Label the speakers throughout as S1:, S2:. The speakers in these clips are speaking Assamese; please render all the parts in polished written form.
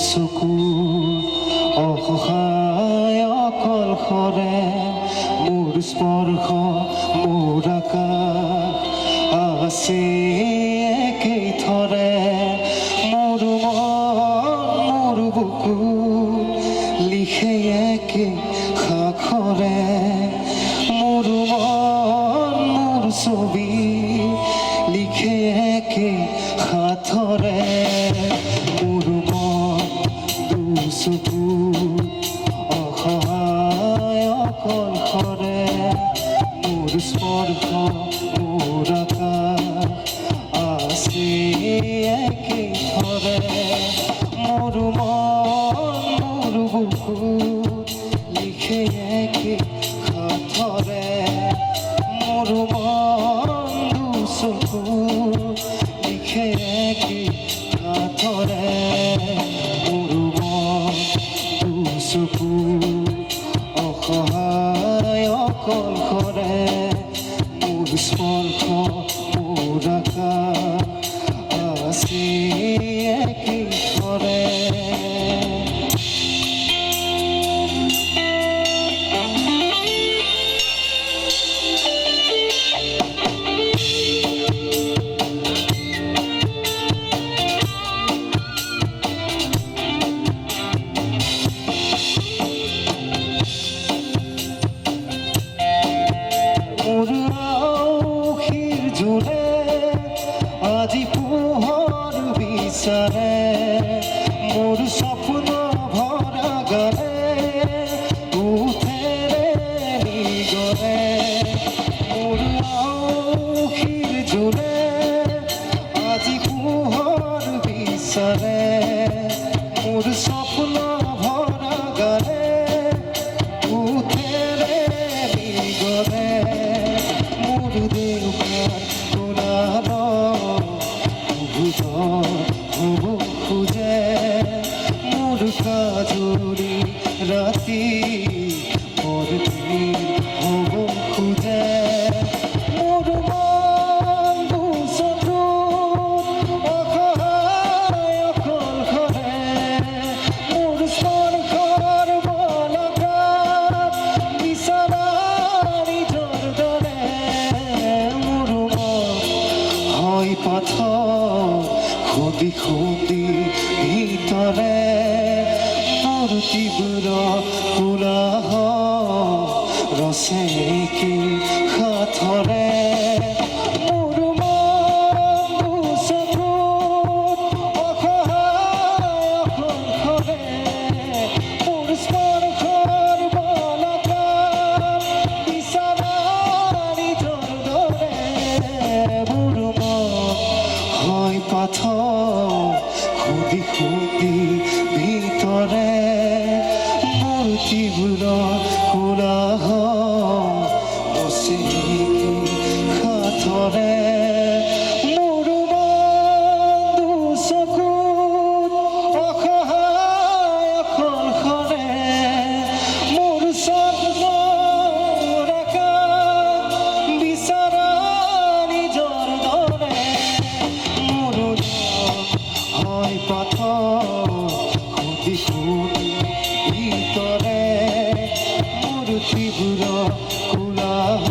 S1: চকু অসহায় অকলশৰে মোৰ স্পৰ্শ মোৰ আকাশ আছে একেই থৰে মোৰ মন মোৰ বুকু লিখে একে সাক্ষৰে মোৰ মন মোৰ ছবি লিখে একে হাতৰে মোৰ মন দুচকু অসহায় অকলশৰে মোৰ স্পৰ্শ মোৰ আকাশ আছে একে থৰে মোৰ মন মোৰ বুকু লিখে একে হাতৰে মোৰ মন দুচকু লিখে একে হাতৰে মোৰ মন দুচকু অসহায় অকলশৰে মোৰ স্পৰ্শ মোৰ আকাশ আছে একে থৰে আজি পোহৰ বিচাৰে মোৰ সপোন ভৰা গানে উঠেৰে নিগৰে মোৰ আউসীৰ জোৰে আজি পোহৰ বিচাৰে মোৰ সপোন ভৰা গানে উঠেৰে নিগৰে মোৰ দেউতাৰ হ'ব খোজে মোৰ কাজৰি ৰাতি পৰদিন হ'ব খোজে মোৰ মন দুচকু অসহায় অকলশৰে মোৰ স্পৰ্শৰ বলকাত বিচৰা নিজৰ দৰে মোৰ মন হয় পাথৰ খুদি খুদি ভিতৰে মোৰ তীব্ৰ কোলাহ ৰচেকি সাথৰে মোৰ মন দুচকু অসহায় অকলশৰে মোৰ স্পৰ্শৰ বলকাত বিচৰা নিজৰ দৰে মোৰ মন হয় পাথৰ খুদি খুদি ভিতৰে মোৰ তীব্ৰ কোলাহ ৰচেকি সাথৰে মোৰ মন দুচকু অসহায় অকলশৰে মোৰ স্বপ্ন আকাশ বিচৰা নিজৰ দৰে মোৰ হয় পাথৰ খুদি খুদি ভিতৰে মোৰ তীব্ৰ কোলাহ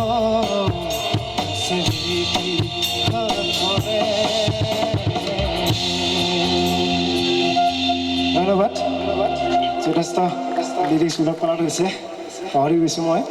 S1: ৰচেকি সাথৰে ধন্যবাদ যথেষ্ট লিৰিক্স উল্লেখ কৰা হৈছে পাহৰি গৈছোঁ মই